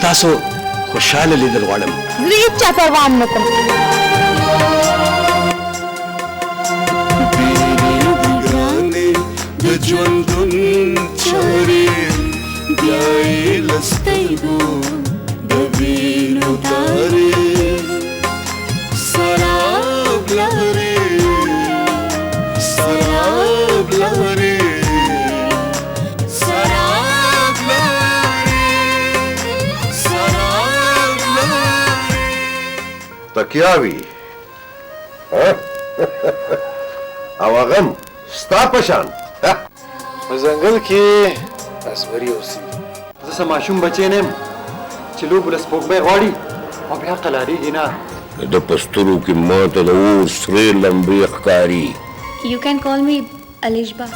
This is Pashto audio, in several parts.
تاسو خوشاله لیدل غواړم. زه هیڅ چا پروا نه کوم. د ژوندون چارې بیا یې له سترګو د وینو تارې سراب لرې سراب لرې سراب لرې سراب لرې تکیاوي او هغه ستا په شان په ځنګل کې اسمري اوسي. زه څه ماشوم بچی نه یم چې لوبو له سپوږمۍ غواړي او بیا قلاریږي نه. د پسترو کې ماته د اور سرې لمبې ښکاري. You can call me Alishba.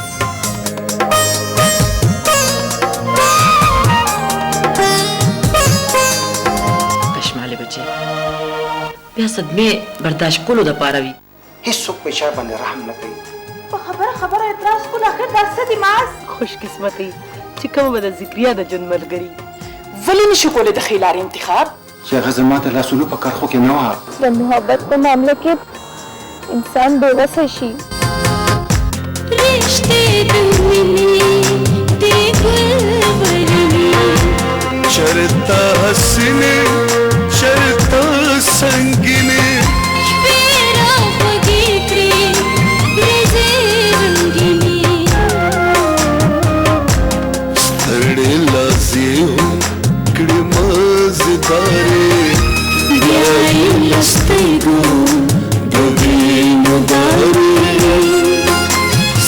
کشماله بچي بیا صدمې برداشت کولو دپاره وي. هیڅوک په چا باندې رحم نه کوي. په خبره اعتراض کول اخر دا څه دي ماس؟ خوش قسمتي چې کومه به د ذکریا د ژوند ملګري. ولې نشو کولی د ښې لارې انتخاب؟ چې هغه زما د لاسونو په کرښو کې نه وه. د محبت په معامله کې انسان بې وسه شي. رشتے د مینې د ګل ورنې چرته حسینې چرته سنګینې شپې راغږې کړې ورځې رنګینې ستړې لاسې هم کړې مزدارې بیا یې له سترګو د وینو دارې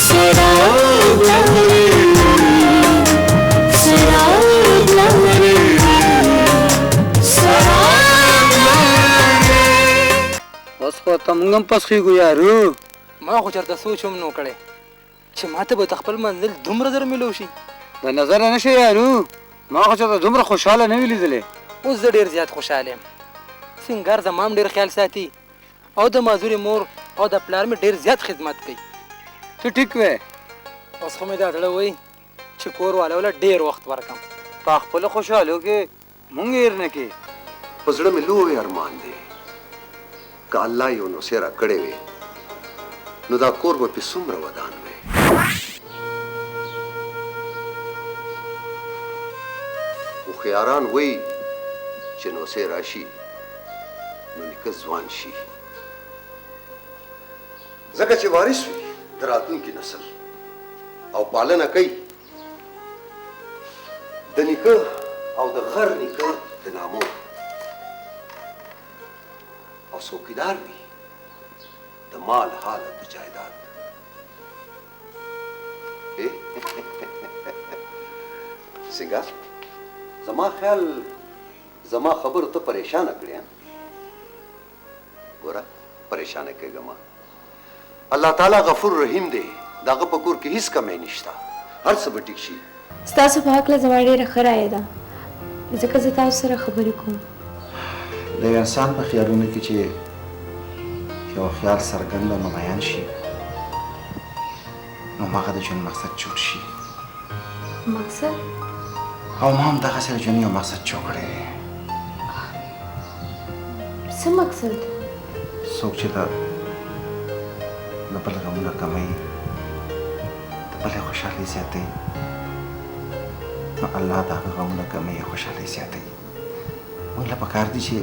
سراب لرې سراب لرې سراب لرې. اوس خو ته موږ هم پسخېږو یارو. ما خو چېرته سوچ هم نو کړی چې ماته به د خپل منزل دومره زر میلو شي. د نظره نه شي یارو. ما خو چېرته دومره خوشحاله نه وي لیدلی. اوس زه ډېر زیات خوشحاله یم. سینګار زما هم ډېر خیال ساتي او د مازورې مور او د پلار مې ډېر زیات خدمت کوي. ته ټیک وې. اوس خو مې دا زړه وایي چې کور والو له ډېر وخت ورکړم. په خپلو خوشحالو کې مونږ هېر نه کې. په زړه مې لوی ارمان دی که الله یو نوسیره کړې وي نو دا کور به پې څومره ودان وي. هوښیاران وایي چې نوسې راشي نو نیکه ځوان شي ځکه چې وارث وي د راتلونکي نسل او پالنه کوي د نیکه او د غر نیکه د نامو او څوکیدار وي د مال حالت د جایداد. سنگار زما خیال زما خبرو ته پریشانه کړې ګوره پریشانه کېږه ما. الله تعالی غفور رحیم دی. دغه په کور کې هیڅ کمی نشته. هر څه به ټیک شي. ستاسو په هکله زما ډېره ښه رایه ده ځکه زه تاسو سره خبرې کوم. د یو انسان په خیالونو کې چې یو خیال څرګند او بیان شي نو هغه د ژوند مقصد جوړ شي. مقصد؟ او ما هم دغسې د ژوند یو مقصد جوړ کړی دی. څه مقصد؟ څوک چې د بل غمونه کموي د بلې خوشحالۍ زیاتوي نو الله د هغه غمونه کموي خوشحالۍ زیاتوي. موږ له پکار دي چې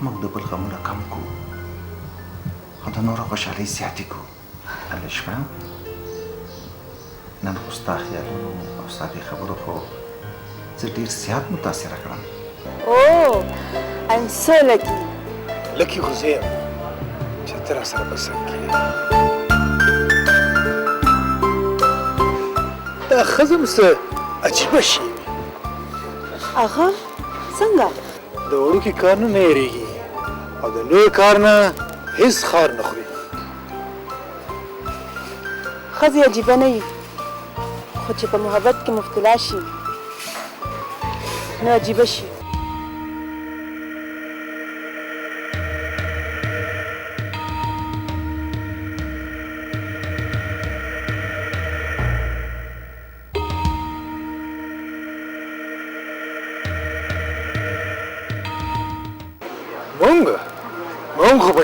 موږ د بل غمونه کم کړو او د نورو خوشحالۍ زیاتې کړو. الشبه نن خو ستا خیالونو او ستا دې خبرو خو زه ډېر زیات متاثره کړم. Oh, I'm so lucky. لکي خو زه یم چې ته راسره په څنګ کې یې. دا ښځه هم څه عجیبه شی وي. هغه څنګه؟ د وړوکي کار نه نه هېرېږي او د لوی کار نه هېڅ خار نه خوري. ښځې عجیبه نه وي خو چې په محبت کې مبتلا شي نو عجیبه شي.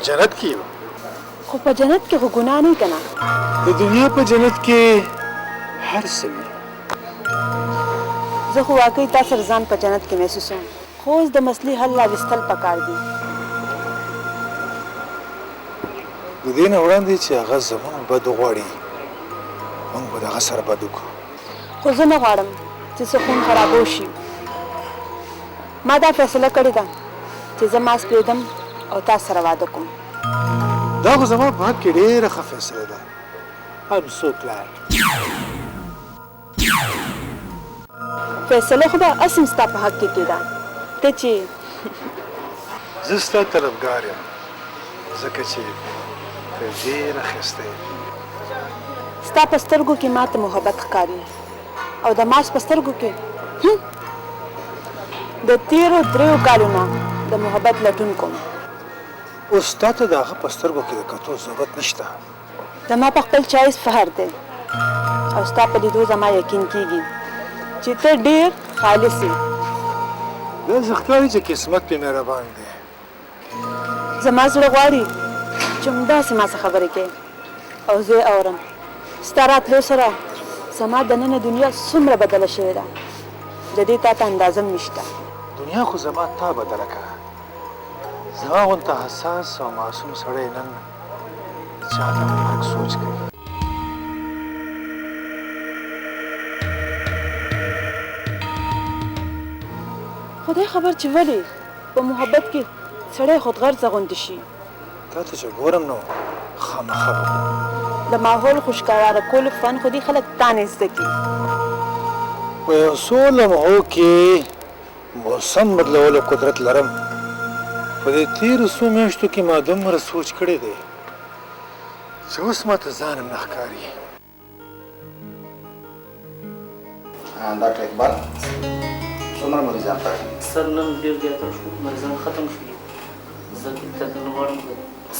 جنت کې یو خو په جنت کې خو ګناه نه کنه د دنیا په جنت کې هر څه وي زه خو واقعي تا سره ځان په جنت کې محسوسوم خو اوس د مسلې حل راوستل پکار دي د دې نه وړاندې چې هغه زموږ بد غواړي موږ به د هغه سره بد وکړو خو زه نه غواړم چې څه خون خرابو شي ما دا فیصله کړې ده چې زه ماس پرېږدم او تا سره واده کوم دا خو زما په حق کې ډېره ښه فیصله ده I'm so glad فیصله خو به اصل ستا په حق کې کېده ته چې زه ستا طرفدار یم ځکه چې ته ډېره ښایسته یې ستا په سترګو کې ماته محبت ښکاري او د ماس په سترګو کې د تیرو 3 کالو نه د محبت لټون کوم اوس تا ته د هغه په سترګو کې د کتو ضرورت نشته زما په خپل چایس فخر دی او ستا په لیدو زما یقین کېږي چې ته ډېر خالص یې دا زه ښکاري چې قسمت پې مهربان دی زما زړه غواړي چې همداسې ما څه خبرې کوې او زه یې اورم ستا راتلو سره زما دننه دنیا څومره بدله شوې ده د دې تا ته اندازه هم نشته دنیا خو زما تا بدله کړه زما غونته حساس او معصوم سړی نن چا ته مرګ سوچ کوي خدای خبر چې ولې په محبت کې سړی خودغرضه غوندې شي تا ته چې ګورم نو خامخا به د ماحول خوشګواره کولو فن خو دې خلک تا نه زده کړي په یو څو لمحو کې موسم بدلولو قدرت لرم په دې تېرو څو میاشتو کې ما دومره سوچ کړی دی چې اوس ماته ځان هم نه ښکاري ډاکټر اقبال څومره مریضان پاتې سر نن ډېر زیاته شو مریضان ختم شوي زه دلته غواړم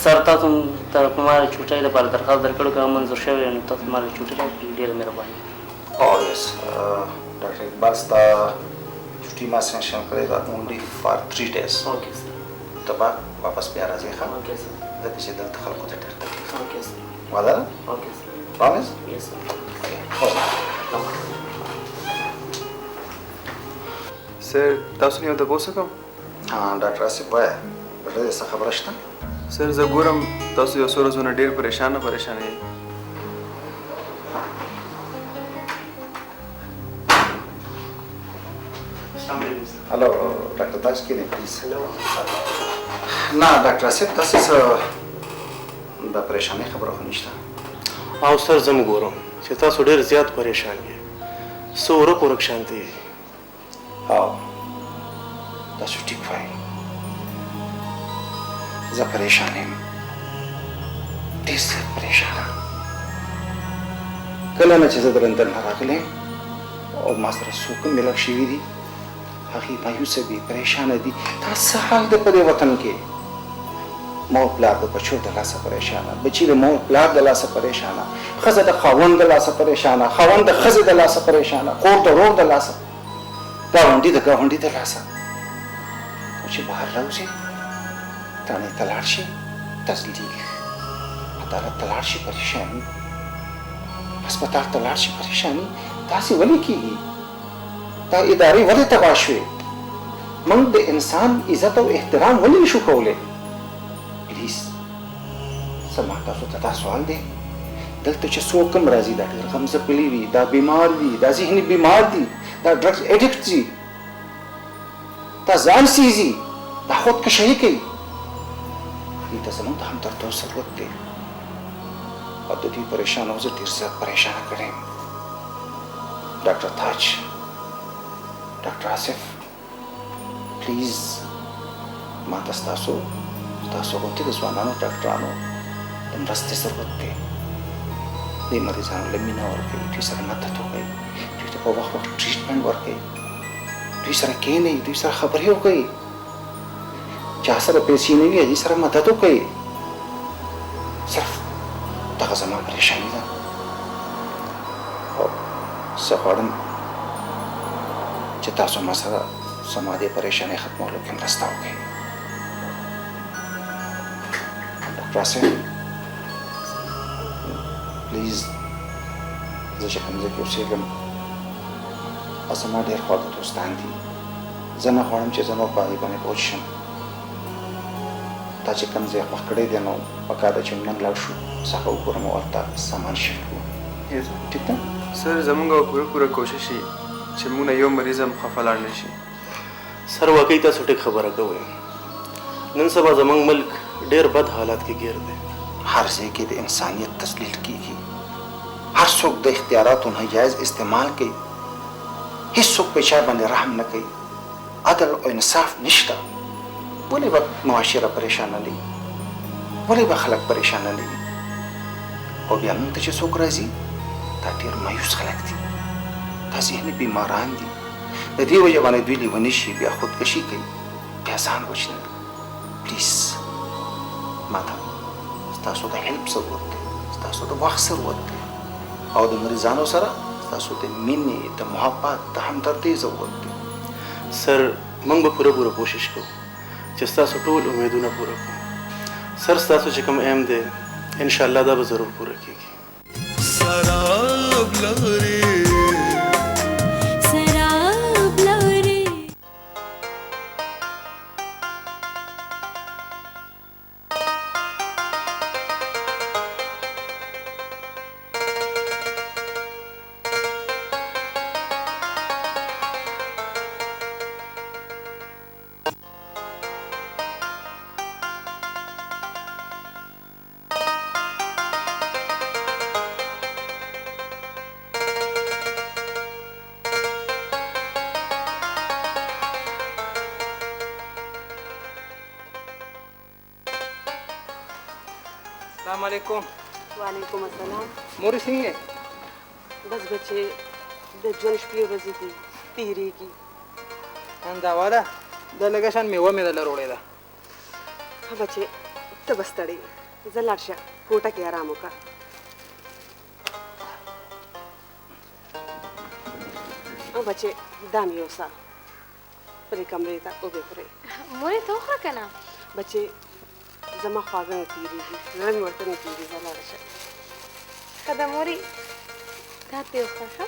سر تاسو ته ما چوټۍ لپاره درخواست درکړو که منظور شوی نو تاسو ما چوټۍ راکړئ ډېره مهرباني Oh yes, Dr. Iqbal sta छुट्टी में सेंशन करेगा only for 3 days. Okay sir. तब वापस भी आ रहा है हाँ. Okay sir. जब इसे दल तखल को देते हैं. Okay sir. वादा? Okay sir. Promise? Yes sir. Okay. Sir تاسو نه د پوسه کوم हाँ डॉक्टर आसिफ भाई बड़े ऐसा खबर है ना सर زه ګورم تاسو یو څو ورځې ډېر پریشان یې हेलो डॉक्टर ताज के ने प्लीज हेलो ना डॉक्टर आसिफ तاسو د پریشانې خبره خو نشته او سر زم ګورم چې تاسو ډېر زیات پریشان یې څو ورک شانتي او تاسو ټیک وایي زه پریشان یم ډېر زیات پریشان کله نه چې زه د لندن راغلی او ما سره څوک ملک شوي دي هغې مایوسه دي پریشانه دي دا څه حال دی په دې وطن کې مور پلار د بچو د لاسه پریشانه بچي د مور پلار د لاسه پریشانه ښځه د خاوند د لاسه پریشانه خاوند د ښځې د لاسه پریشانه خور د ورور د لاسه ګاونډي د ګاونډي د لاسه او چې بهر راوځي تاڼې ته لاړ شي تزلیل عدالت ته لاړ شي پریشاني هسپتال ته لاړ شي پریشاني داسې ولې کېږي دا ادارې ولې تباه شوې موږ د انسان عزت او احترام ولې نشو کولی پلیز زما تاسو ته دا سوال دی دلته چې څوک هم راځي دا ډېر غمځپلي وي دا بیمار دي دا ذهني بیمار دي دا ډرګز ایډکټ دي دا ځان سیزي دا خودکشي کوي دې ته زموږ د همدردۍ ضرورت دی او د دې پریشانو زه ډېر زیات پریشانه کړی یم ډاکټر تاج ډاکټر آصف پلیز ما ته ستاسو غوندې د ځوانانو ډاکټرانو د مرستې ضرورت دی دې مریضانو له مینه ورکوئ دوی سره مدد وکړئ دوی ته په وخت ټریټمنټ ورکوئ دوی سره کښېنئ دوی سره خبرې وکړئ چا سره پیسې نه وي هغې سره مدد وکړئ صرف دغه زما پریشاني ده او زه غواړم چې تاسو ما سره زما دې پریشانۍ ختمولو کې مرسته وکړئ راسه پلیز زه چې کوم ځای کې اوسېږم زما ډېر خواږه دوستان دي زه نه غواړم چې زه نور په هغې باندې بوج شم تا چې کوم ځای خوښ کړی دی نو پکار ده چې نن لاړ شو څخه وګورم او ورته سامان شفټ کړو ټیک ده سر زمونږ پوره کوشش وي چې موږ نه یو مریض هم خفه لاړ نه شي سر واقعي تاسو ټیک خبره کوئ نن سبا زمونږ ملک ډېر بد حالات کې ګیر دی هر ځای کې د انسانیت تسلیل کیږي هر څوک د اختیاراتو ناجایز استعمال کوي هیڅوک په چا باندې رحم نه کوي عدل او انصاف نشته ولې به معاشره پریشانه لي ولې به خلک پریشانه لي او بیا موږ ته چې څوک راځي دا ډېر مایوس خلک دي دا ذهني بیماران دي د دې وجه باندې دوی لیوني شي بیا خودکشي کوي بیا ځان وژني پلیز ماته ستاسو د هیلپ ضرورت دی ستاسو د وخت ضرورت دی او د مریضانو سره ستاسو د مینې د محبت د همدردۍ ضرورت دی سر موږ به پوره کوشش کوو چې ستاسو ټول امیدونه پوره کړو سر ستاسو چې کوم ایم دی انشاءالله دا به ضرور پوره کیږي سراب لوري السلام علیکم وعلیکم السلام مورې څنګه بس بچې د ژوند شپې ورځې دي تېرېږي همدا واده دا لږه شان میوه مې درله وروړې ده ها بچې ته به ستړی یې ځه لاړ شه کوټه کې ارام وکړه بچې دا مې یوسه پرې کمرې ته اوبه خورې مورې ته وخوره که نه بچې زما خواږه نه تېرېږي زړه مې ورته نه کېږي ځه لاړه شه ښه ده مورې دا ته یې وخوره ښه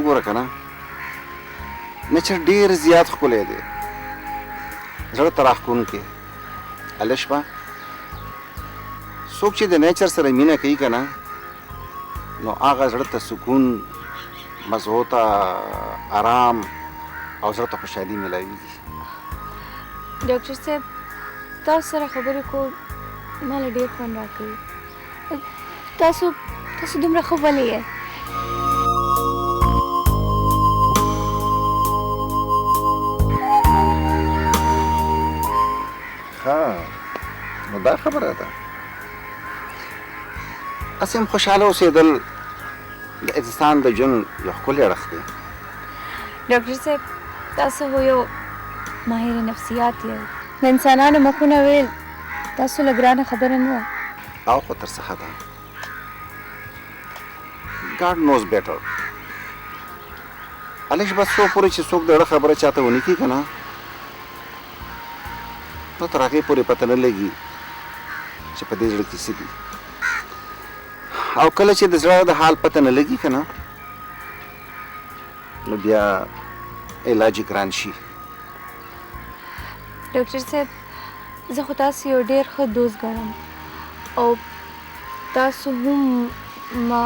وګوره که نه نیچر ډېر زیات ښکلی دی زړه ته راښکونکی هله شپه څوک چې د نیچر سره مینه کوي که نه نو هغه زړه ته سکون مزغو ته آرام او زړه ته خوشحالي میلاویږي ډاکټر صاحب تاسو سره خبرې کول ماله ډېر خوند راکوي تاسو دومره ښه ولې یې ها نو دا خبره ده هسې هم خوشحاله اوسېدل د انسان د ژوند یو ښکلی اړخ دی. ډاکټر صاحب تاسو خو یو ماهر نفسیات یې د انسانانو مخونه ویل تاسو له ګرانه خبره نه وه. او خو تر څخه ده God knows better. هلک بس څو پورې چې څوک د اړه خبره چاته ونه کړي که نه نو تر هغې پورې پته نه لګي چې په دې زړه کې څه دي. او کله چې د زړه د حال پته نه لګي که نه نو بیا علاج یې ګران شي. ډاکټر صاحب زه خو تاسو یو ډېر ښه دوست ګڼم او تاسو هم ما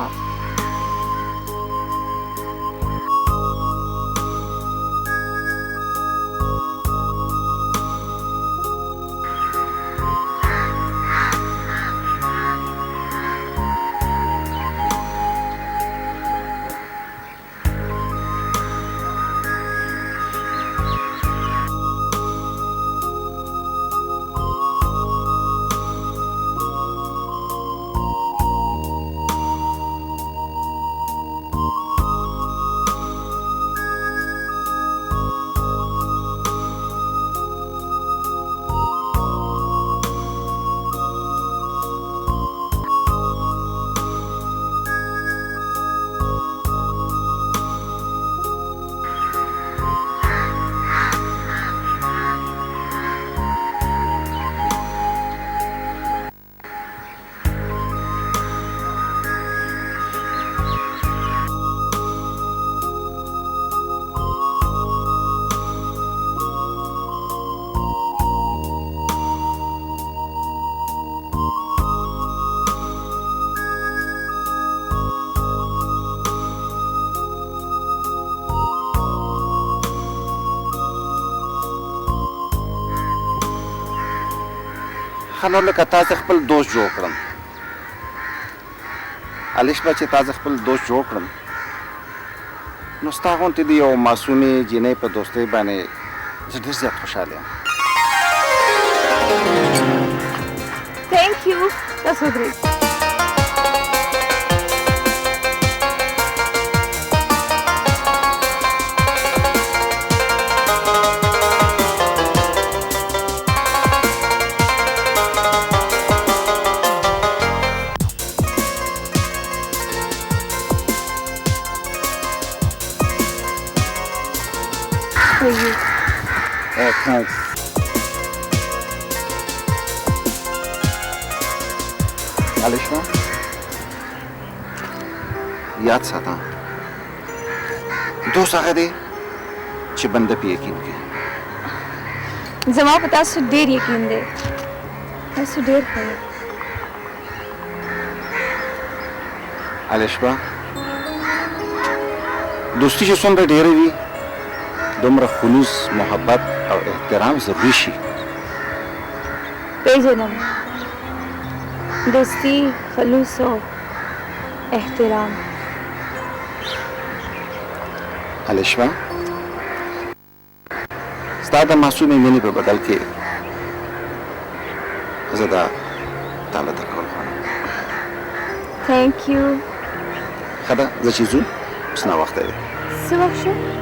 ښه نو لکه تاسې خپل دوست جوړ کړم الشبه چې تاسې خپل دوست جوړ کړم نو ستا غوندې د یو معصومې جینۍ په دوستۍ باندې زه ډېر زیات خوشحاله یم. Thank you. That's so great. For you. Oh, thanks. الشبه یاد ساته دوست هغه دی چې بنده پې یقین کوي. زما په تاسو ډېر یقین دی. تاسو ډېر ښه یاست. الشبه دوستي چې څومره ډېره وي دومره خلوص محبت او احترام ضروري شي. پیژنم دوستی خلوص و احترام. الشبه ستا د معصومې مینې په بدل کې زه دا تاله درکول غواړم. Thank you. ښه ده زه چې ځو اوس ناوخته دی. څه وخت شو؟